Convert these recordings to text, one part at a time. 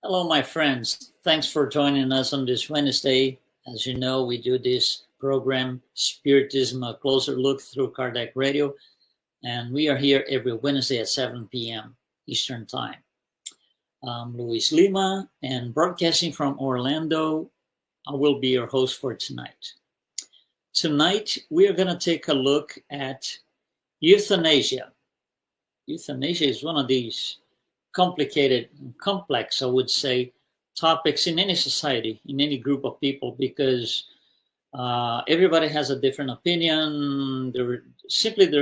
Hello, my friends. Thanks for joining us on this Wednesday. As you know, we do this program, Spiritism, a closer look through Kardec Radio, and we are here every Wednesday at 7 p.m. Eastern Time. I'm Luiz Lima, and broadcasting from Orlando, I will be your host for tonight. Tonight, we are going to take a look at euthanasia. Euthanasia is one of these complicated and complex, I would say, topics in any society, in any group of people, because everybody has a different opinion. There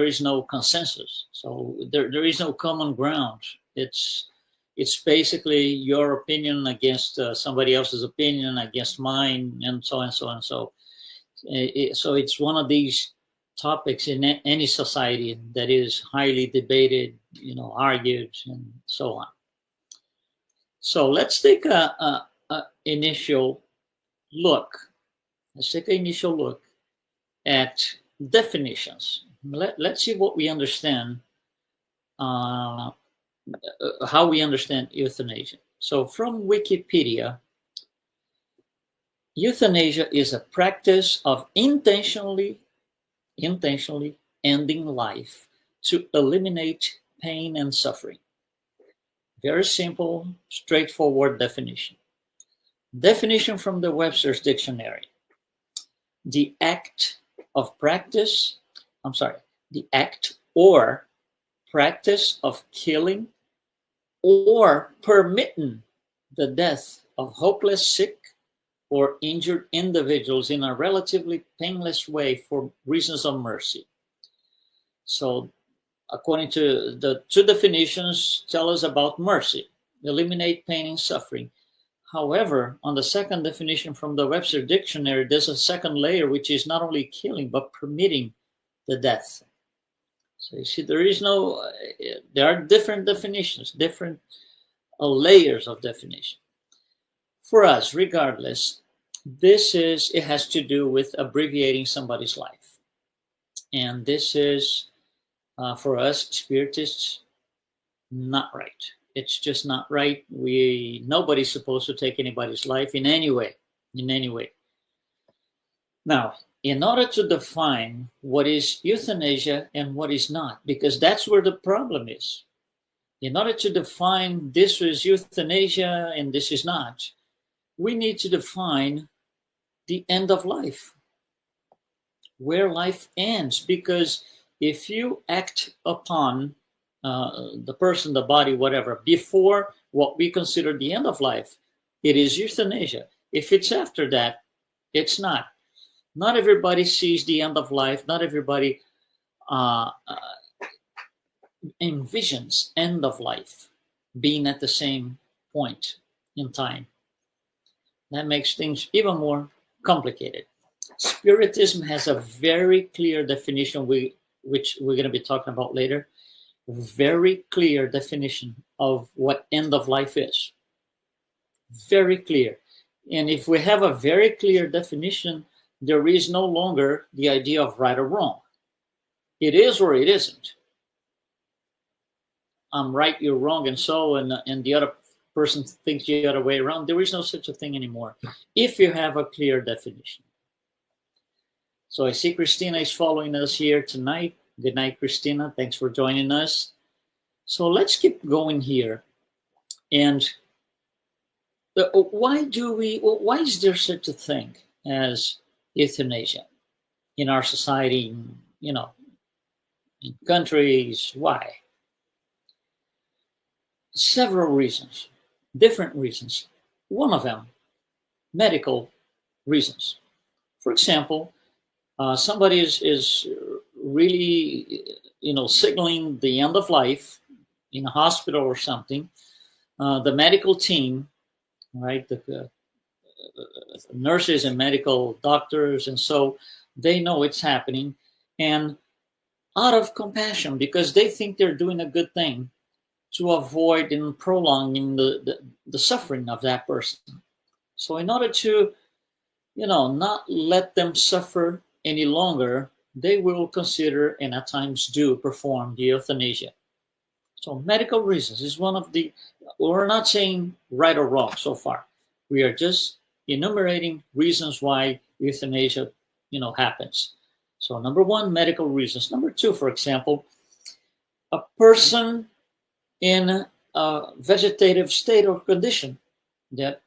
is no consensus. So there is no common ground. It's basically your opinion against somebody else's opinion, against mine, and so on and so on. So it's one of these topics in any society that is highly debated, argued, and so on. So let's take an initial look. Let's take an initial look at definitions. Let's see what we understand, how we understand euthanasia. So from Wikipedia, euthanasia is a practice of intentionally ending life to eliminate pain and suffering. Very simple, straightforward definition. Definition from the Webster's Dictionary. The act or practice of killing or permitting the death of hopeless, sick, or injured individuals in a relatively painless way for reasons of mercy. So, according to the two definitions, tell us about mercy, eliminate pain and suffering. However, on the second definition from the Webster Dictionary, there's a second layer, which is not only killing, but permitting the death. So you see, there are different definitions, different layers of definition. For us, regardless, it has to do with abbreviating somebody's life. And this is, for us, Spiritists, not right. It's just not right. Nobody's supposed to take anybody's life in any way. Now, in order to define what is euthanasia and what is not, because that's where the problem is. In order to define this is euthanasia and this is not, we need to define the end of life, where life ends. Because if you act upon the person, the body, whatever, before what we consider the end of life, it is euthanasia. If it's after that, it's not. Not everybody sees the end of life. Not everybody envisions end of life being at the same point in time. That makes things even more complicated. Spiritism has a very clear definition, which we're going to be talking about later. Very clear definition of what end of life is. Very clear. And if we have a very clear definition, there is no longer the idea of right or wrong. It is or it isn't. I'm right, you're wrong, and the other person thinks the other way around. There is no such a thing anymore if you have a clear definition. So I see Christina is following us here tonight. Good night, Christina. Thanks for joining us. So let's keep going here. And why is there such a thing as euthanasia in our society, in countries? Why? Several reasons. Different reasons. One of them, medical reasons. For example, somebody is really, signaling the end of life in a hospital or something. The medical team, right, the nurses and medical doctors, and so they know it's happening, and out of compassion, because they think they're doing a good thing, to avoid and prolonging the suffering of that person. So in order to, not let them suffer any longer, they will consider, and at times do, perform the euthanasia. So medical reasons is one of the, we're not saying right or wrong so far. We are just enumerating reasons why euthanasia, happens. So number one, medical reasons. Number two, for example, a person in a vegetative state or condition that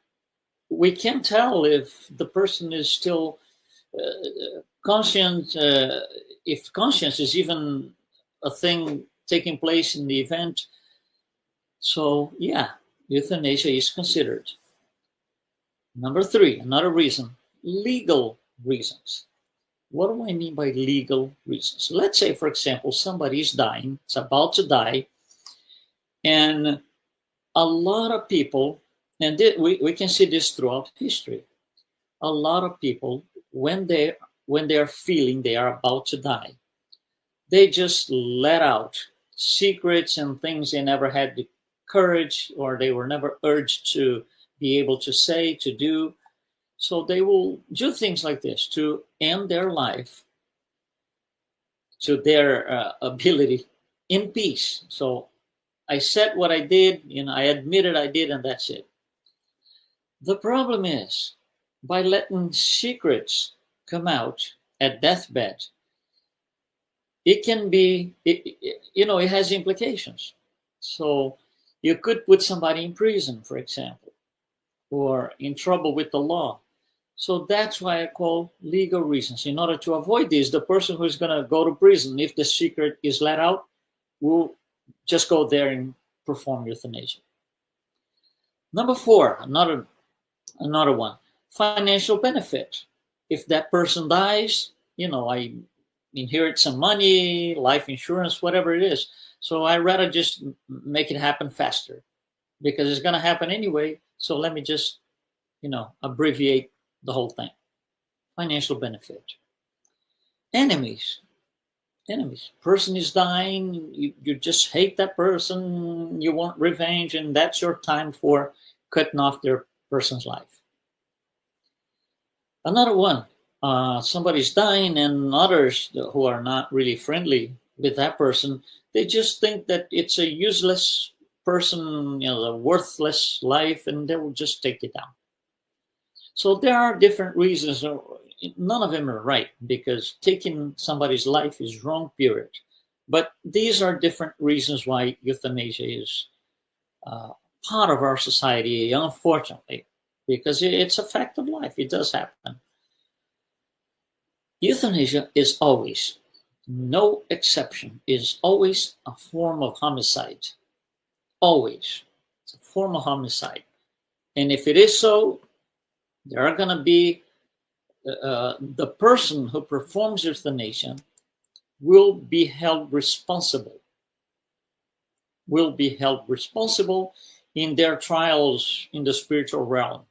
we can't tell if the person is still conscient, if conscience is even a thing taking place in the event. So yeah, euthanasia is considered. Number three, another reason, legal reasons. What do I mean by legal reasons? Let's say, for example, somebody is dying, it's about to die, and a lot of people, and we can see this throughout history, a lot of people, when they are feeling they are about to die, they just let out secrets and things they never had the courage, or they were never urged to be able to say, to do. So they will do things like this to end their life to their ability in peace. So I said what I did, I admitted I did, and that's it. The problem is, by letting secrets come out at deathbed, it can be, it has implications. So you could put somebody in prison, for example, or in trouble with the law. So that's why I call legal reasons. In order to avoid this, the person who's going to go to prison, if the secret is let out, will just go there and perform euthanasia. Number four, another one, financial benefit. If that person dies, I inherit some money, life insurance, whatever it is. So I rather just make it happen faster because it's going to happen anyway. So let me just, abbreviate the whole thing. Financial benefit. Enemies. Person is dying, you just hate that person, you want revenge, and that's your time for cutting off their person's life. Another one, somebody's dying and others who are not really friendly with that person, they just think that it's a useless person, a worthless life, and they will just take it down. So there are different reasons. None of them are right, because taking somebody's life is wrong, period. But these are different reasons why euthanasia is part of our society, unfortunately, because it's a fact of life. It does happen. Euthanasia is always, no exception, is always a form of homicide. Always. It's a form of homicide. And if it is so, there are going to be the person who performs euthanasia will be held responsible. Will be held responsible in their trials in the spiritual realm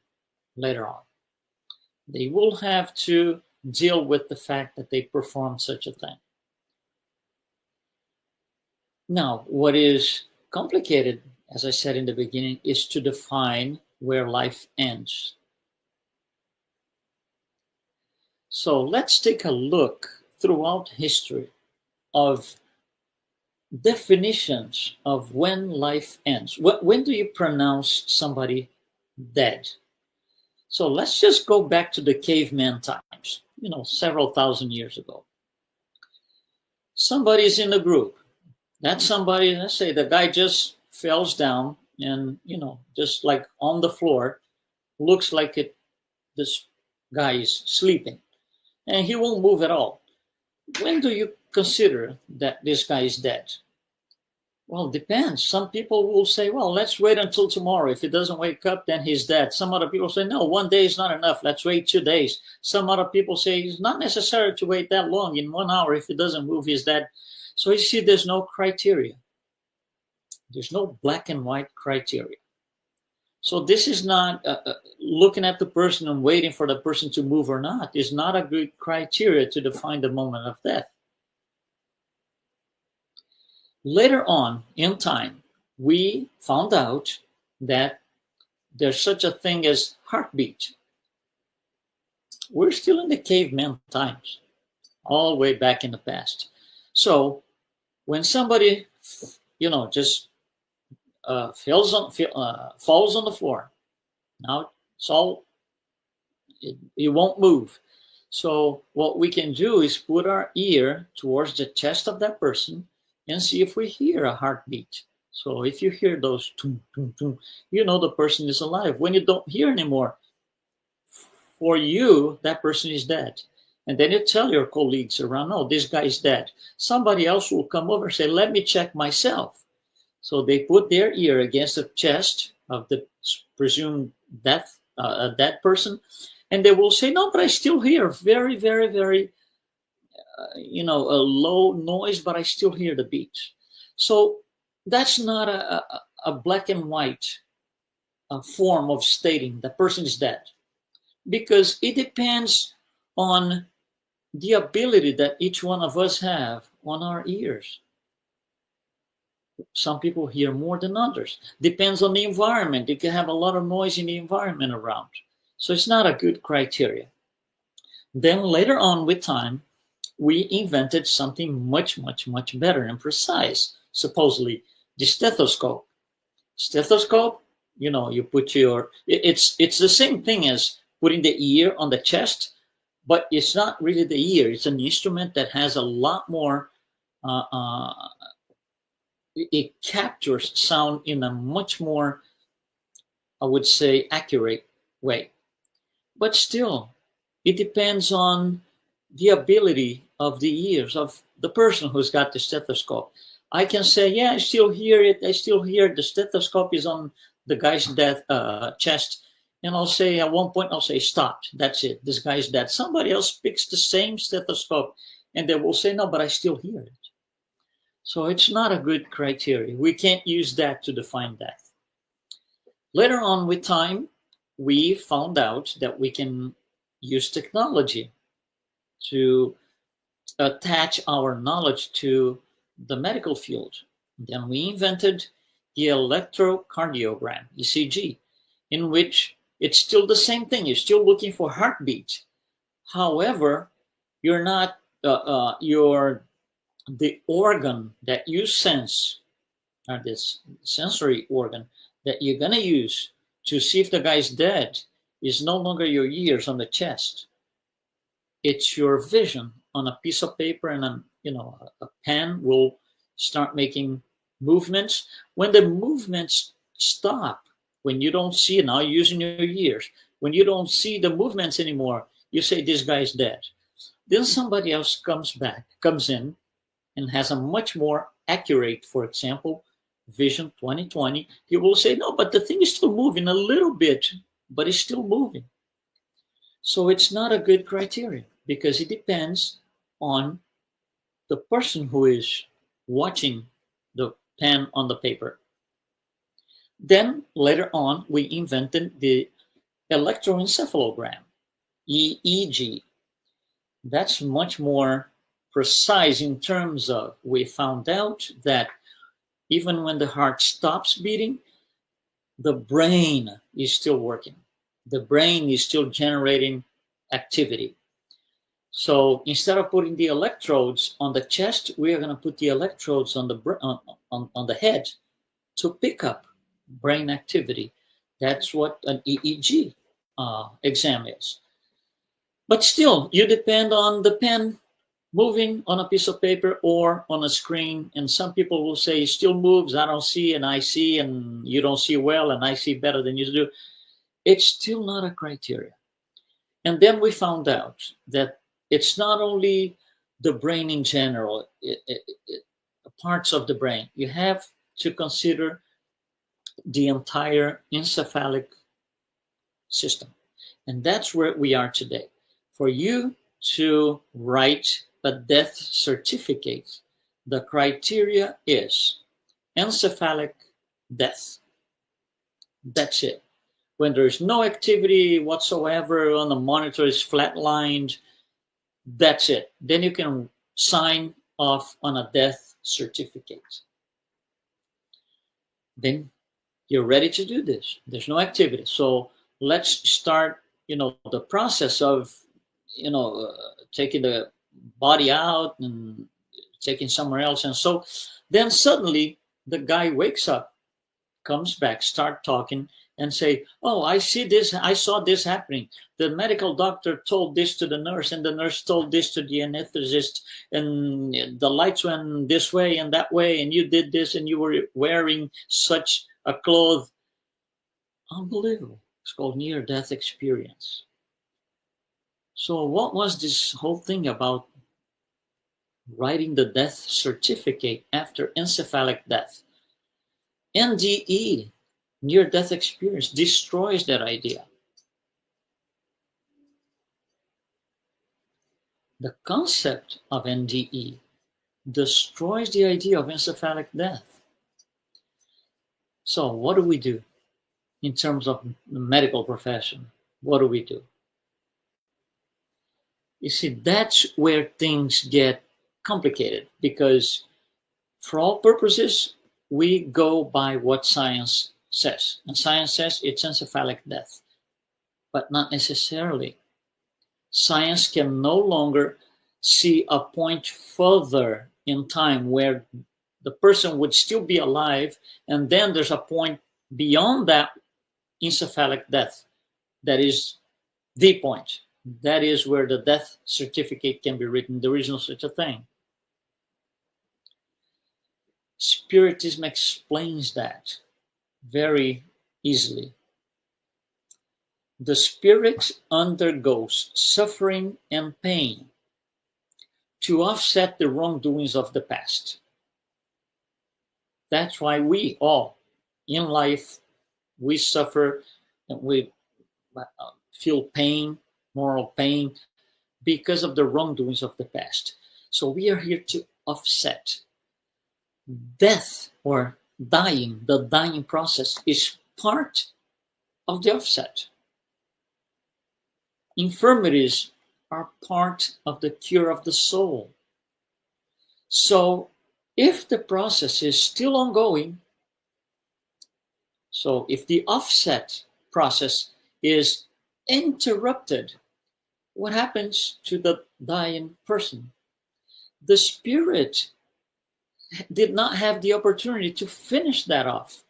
later on. They will have to deal with the fact that they performed such a thing. Now, what is complicated, as I said in the beginning, is to define where life ends. So let's take a look throughout history of definitions of when life ends. When do you pronounce somebody dead? So let's just go back to the caveman times, several thousand years ago. Somebody's in the group. That somebody, let's say the guy just falls down and, just like on the floor, looks like this guy is sleeping. And he won't move at all. When do you consider that this guy is dead? Well, it depends. Some people will say, well, let's wait until tomorrow. If he doesn't wake up, then he's dead. Some other people say, no, 1 day is not enough. Let's wait 2 days. Some other people say it's not necessary to wait that long. In 1 hour, if he doesn't move, he's dead. So you see, there's no criteria. There's no black and white criteria. So this is not looking at the person and waiting for the person to move or not. Is not a good criteria to define the moment of death. Later on in time, we found out that there's such a thing as heartbeat. We're still in the caveman times, all the way back in the past. So when somebody, just falls on the floor. Now it's all, it won't move. So what we can do is put our ear towards the chest of that person and see if we hear a heartbeat. So if you hear those tum, tum, tum, you know the person is alive. When you don't hear anymore, for you, that person is dead. And then you tell your colleagues around, no, this guy is dead. Somebody else will come over and say, let me check myself. So they put their ear against the chest of the presumed dead person, and they will say, no, but I still hear very, very, very, a low noise, but I still hear the beat. So that's not a black and white form of stating the person is dead, because it depends on the ability that each one of us have on our ears. Some people hear more than others. Depends on the environment. You can have a lot of noise in the environment around. So it's not a good criteria. Then later on with time, we invented something much, much, much better and precise, supposedly the stethoscope. Stethoscope, you put it's the same thing as putting the ear on the chest, but it's not really the ear. It's an instrument that has a lot more, it captures sound in a much more, I would say, accurate way. But still, it depends on the ability of the ears of the person who's got the stethoscope. I can say, yeah, I still hear it. I still hear the stethoscope is on the guy's chest. And I'll say, at one point, I'll say, stop. That's it. This guy's dead. Somebody else picks the same stethoscope and they will say, no, but I still hear it. So it's not a good criteria. We can't use that to define death. Later on with time, we found out that we can use technology to attach our knowledge to the medical field. Then we invented the electrocardiogram, ECG, in which it's still the same thing. You're still looking for heartbeat. However, you're not, the organ that you sense, or this sensory organ that you're going to use to see if the guy's dead, is no longer your ears on the chest. It's your vision on a piece of paper, and a pen will start making movements. When the movements stop, when you don't see it, now you're using your ears, when you don't see the movements anymore, you say this guy's dead. Then somebody else comes in and has a much more accurate, for example, vision 20/20. He will say, no, but the thing is still moving a little bit, but it's still moving. So it's not a good criteria, because it depends on the person who is watching the pen on the paper. Then later on, we invented the electroencephalogram, EEG. That's much more precise in terms of, we found out that even when the heart stops beating, the brain is still working. The brain is still generating activity. So instead of putting the electrodes on the chest, we are going to put the electrodes on the head to pick up brain activity. That's what an EEG exam is. But still, you depend on the pen moving on a piece of paper or on a screen. And some people will say, it still moves, I don't see, and I see, and you don't see well, and I see better than you do. It's still not a criteria. And then we found out that it's not only the brain in general, parts of the brain. You have to consider the entire encephalic system. And that's where we are today. For you to write a death certificate, the criteria is encephalic death. That's it. When there's no activity whatsoever on the monitor, is flatlined, that's it. Then you can sign off on a death certificate. Then you're ready to do this. There's no activity. So let's start, the process of, taking the body out and taking somewhere else. And so then suddenly the guy wakes up, comes back, start talking, and say, oh, I see this, I saw this happening. The medical doctor told this to the nurse, and the nurse told this to the anesthetist, and the lights went this way and that way, and you did this, and you were wearing such a cloth. Unbelievable. It's called near-death experience. So what was this whole thing about writing the death certificate after encephalic death? NDE, near-death experience, destroys that idea. The concept of NDE destroys the idea of encephalic death. So what do we do in terms of the medical profession? What do we do? You see, that's where things get complicated, because for all purposes, we go by what science says. And science says it's encephalic death, but not necessarily. Science can no longer see a point further in time where the person would still be alive, and then there's a point beyond that encephalic death that is the point. That is where the death certificate can be written. There is no such a thing. Spiritism explains that very easily. The spirit undergoes suffering and pain to offset the wrongdoings of the past. That's why we all in life, we suffer and we feel pain, moral pain, because of the wrongdoings of the past. So we are here to offset. Death or dying, the dying process, is part of the offset. Infirmities are part of the cure of the soul. So if the process is still ongoing, so if the offset process is interrupted, what happens to the dying person? The spirit did not have the opportunity to finish that off.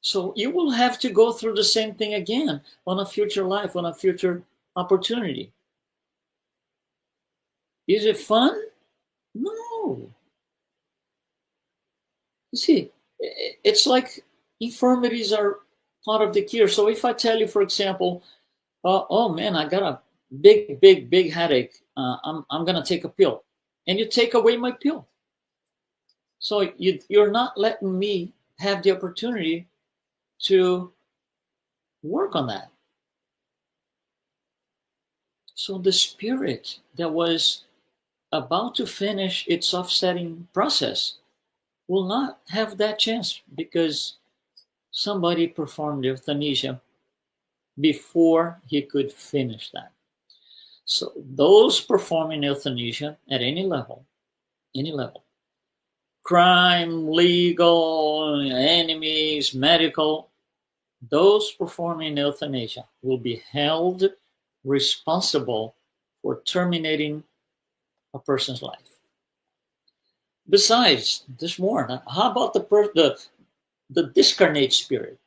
So you will have to go through the same thing again on a future life, on a future opportunity. Is it fun? No. You see, it's like infirmities are part of the cure. So if I tell you, for example, oh man, I got a big headache. I'm going to take a pill. And you take away my pill. So you're not letting me have the opportunity to work on that. So the spirit that was about to finish its offsetting process will not have that chance because somebody performed euthanasia before he could finish that. So those performing euthanasia at any level, crime, legal, enemies, medical, those performing euthanasia will be held responsible for terminating a person's life. Besides, there's more. How about the discarnate spirit?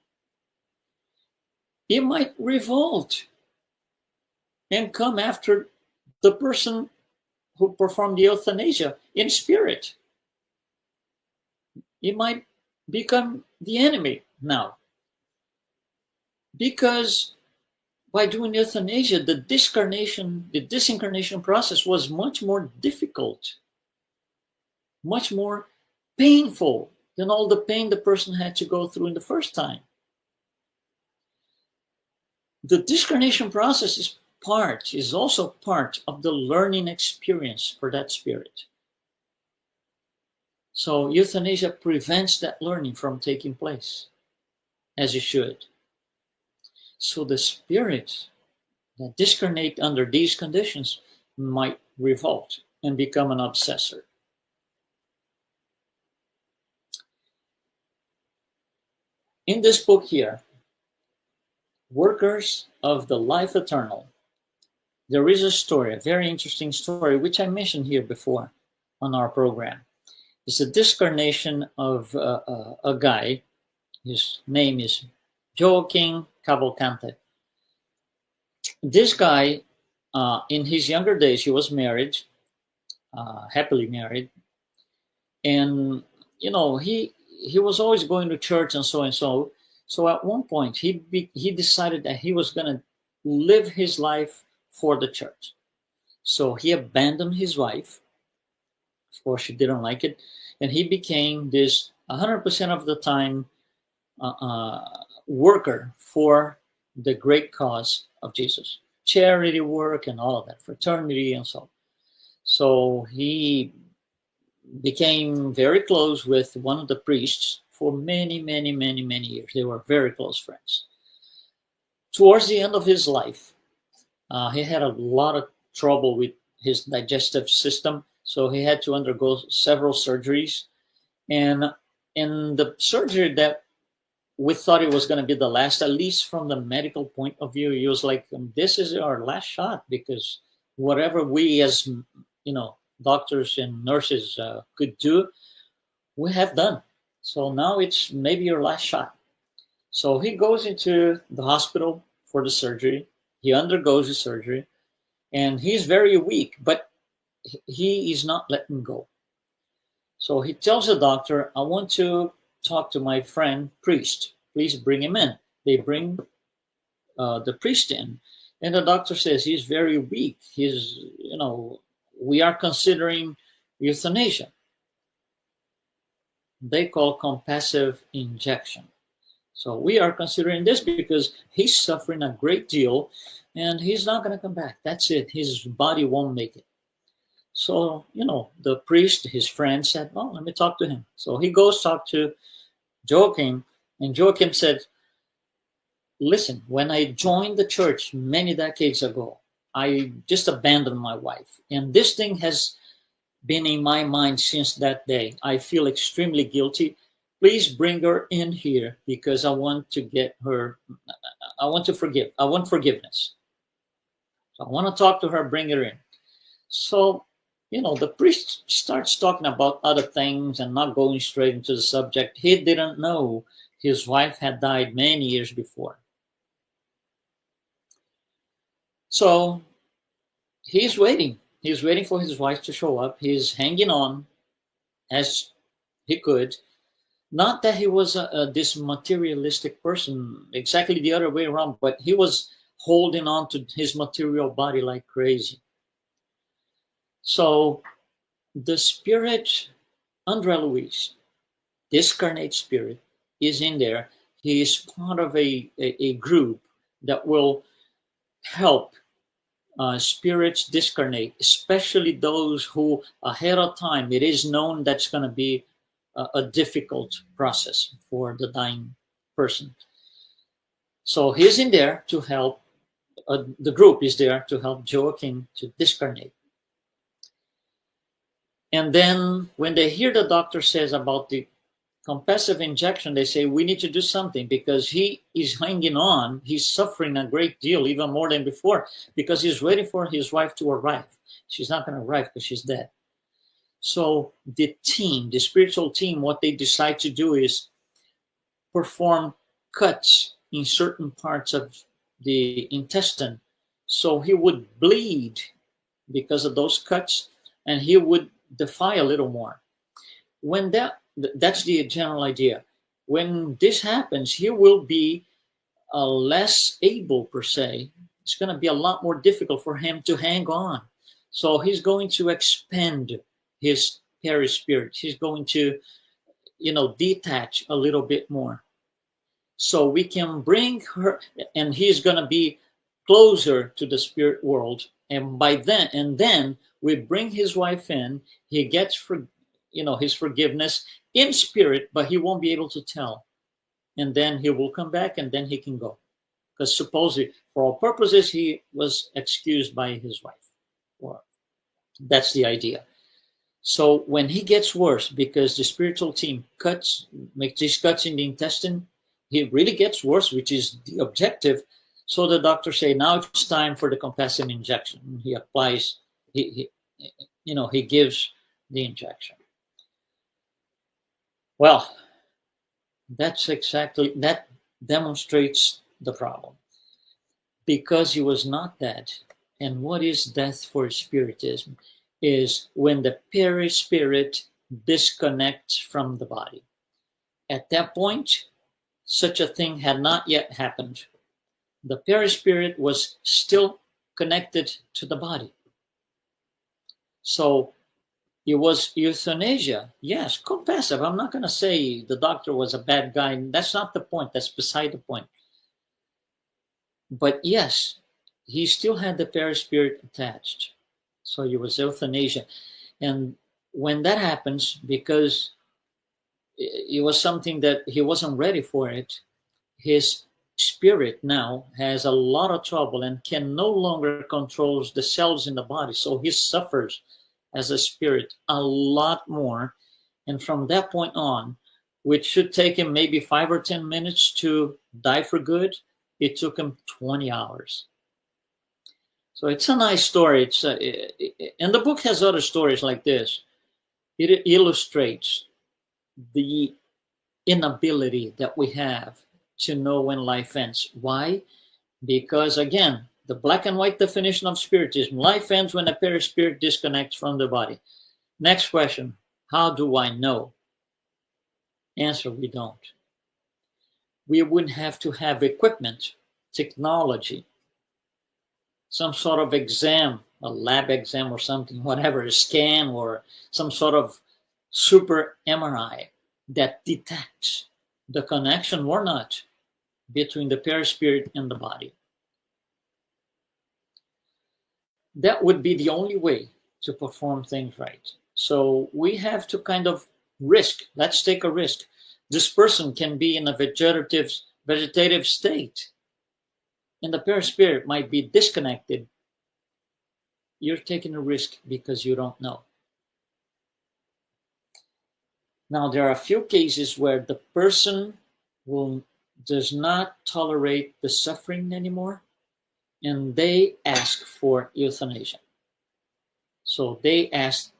He might revolt and come after the person who performed the euthanasia in spirit. He might become the enemy now. Because by doing euthanasia, the disincarnation process was much more difficult, much more painful than all the pain the person had to go through in the first time. The discarnation process is also part of the learning experience for that spirit. So euthanasia prevents that learning from taking place, as it should. So the spirit that discarnate under these conditions might revolt and become an obsessor. In this book here, Workers of the Life Eternal, there is a story, a very interesting story, which I mentioned here before on our program. It's a discarnation of a guy. His name is Joaquin Cavalcante. This guy, in his younger days, he was married, happily married, and he was always going to church and so and so. So at one point, he decided that he was going to live his life for the church. So he abandoned his wife. Of course, she didn't like it, and he became this 100% of the time worker for the great cause of Jesus, charity work and all of that, fraternity and so on. So he became very close with one of the priests for many, many, many, many years. They were very close friends. Towards the end of his life, he had a lot of trouble with his digestive system, so he had to undergo several surgeries. And in the surgery that we thought it was going to be the last, at least from the medical point of view, he was like, this is our last shot, because whatever we as doctors and nurses could do, we have done. So now it's maybe your last shot. So he goes into the hospital for the surgery. He undergoes the surgery, and he's very weak, but he is not letting go. So he tells the doctor, I want to talk to my friend priest. Please bring him in. They bring the priest in, and the doctor says he's very weak. We are considering euthanasia. They call compassive injection. So we are considering this because he's suffering a great deal and he's not going to come back. That's it. His body won't make it. So, the priest, his friend, said, well, let me talk to him. So he goes talk to Joachim, and Joachim said, listen, when I joined the church many decades ago, I just abandoned my wife. And this thing has been in my mind since that day. I feel extremely guilty. Please bring her in here because I want to get her, I want to forgive. I want forgiveness. So I want to talk to her, bring her in. So, the priest starts talking about other things and not going straight into the subject. He didn't know his wife had died many years before. So he's waiting. He's waiting for his wife to show up. He's hanging on as he could. Not that he was this materialistic person, exactly the other way around, but he was holding on to his material body like crazy. So the spirit, André Luiz, discarnate spirit, is in there. He is part of a group that will help spirits discarnate, especially those who ahead of time, it is known that's going to be a difficult process for the dying person. So he's in there to help, the group is there to help Joachim to discarnate. And then when they hear the doctor says about the compassive injection, they say, we need to do something because he is hanging on. He's suffering a great deal, even more than before, because he's waiting for his wife to arrive. She's not going to arrive because she's dead. So the team, the spiritual team, what they decide to do is perform cuts in certain parts of the intestine. So he would bleed because of those cuts, and he would defy a little more. When that's the general idea. When this happens, he will be less able, per se. It's going to be a lot more difficult for him to hang on. So he's going to expand his perispirit. He's going to, detach a little bit more. So we can bring her, and he's going to be closer to the spirit world. And then we bring his wife in. He gets his forgiveness in spirit, but he won't be able to tell. And then he will come back, and then he can go. Because supposedly, for all purposes, he was excused by his wife. Well, that's the idea. So when he gets worse, because the spiritual team makes these cuts in the intestine, he really gets worse, which is the objective. So the doctor say, now it's time for the compassive injection. He applies, he gives the injection. Well, that demonstrates the problem. Because he was not dead. And what is death for Spiritism? Is when the perispirit disconnects from the body. At that point, such a thing had not yet happened. The perispirit was still connected to the body. So it was euthanasia. Yes, compassive. I'm not going to say the doctor was a bad guy. That's not the point. That's beside the point. But yes, he still had the perispirit attached. So it was euthanasia. And when that happens, because it was something that he wasn't ready for it, his spirit now has a lot of trouble and can no longer control the cells in the body. So he suffers as a spirit a lot more. And from that point on, which should take him maybe 5 or 10 minutes to die for good, it took him 20 hours. So it's a nice story. And the book has other stories like this. It illustrates the inability that we have to know when life ends. Why? Because again, the black and white definition of Spiritism, life ends when the perispirit disconnects from the body. Next question, how do I know? Answer, we don't. We would have to have equipment, technology, some sort of exam, a lab exam or something, whatever, a scan or some sort of super MRI that detects the connection or not between the perispirit and the body. That would be the only way to perform things right. So we have to kind of risk. Let's take a risk. This person can be in a vegetative state, and the perispirit might be disconnected. You're taking a risk because you don't know. Now, there are a few cases where the person does not tolerate the suffering anymore, and they ask for euthanasia. So they ask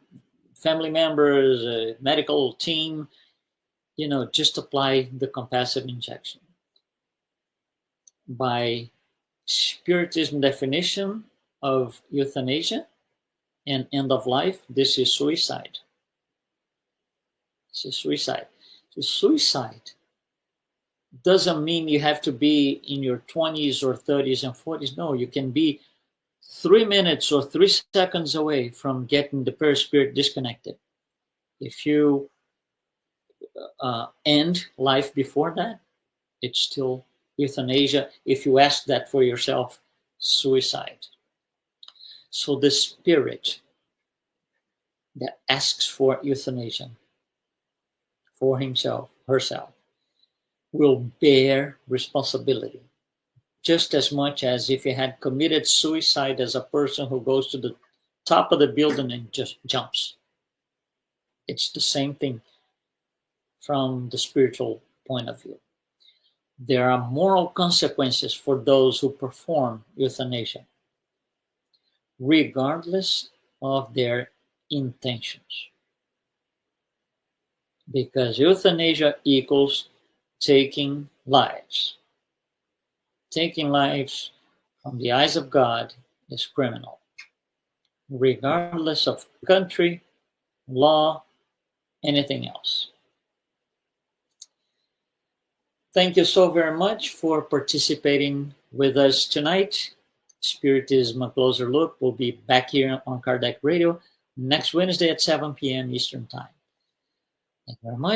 family members, medical team, just apply the compassive injection. By Spiritism definition of euthanasia and end of life, this is suicide. This is suicide. So suicide doesn't mean you have to be in your 20s or 30s and 40s. No, you can be 3 minutes or 3 seconds away from getting the perispirit disconnected. If you end life before that, it's still euthanasia. If you ask that for yourself, suicide. So the spirit that asks for euthanasia for himself, herself, will bear responsibility just as much as if he had committed suicide as a person who goes to the top of the building and just jumps. It's the same thing from the spiritual point of view. There are moral consequences for those who perform euthanasia, regardless of their intentions. Because euthanasia equals taking lives. Taking lives from the eyes of God is criminal, regardless of country, law, anything else. Thank you so very much for participating with us tonight. Spiritism, A Closer Look will be back here on Kardec Radio next Wednesday at 7 p.m. Eastern Time. Thank you very much.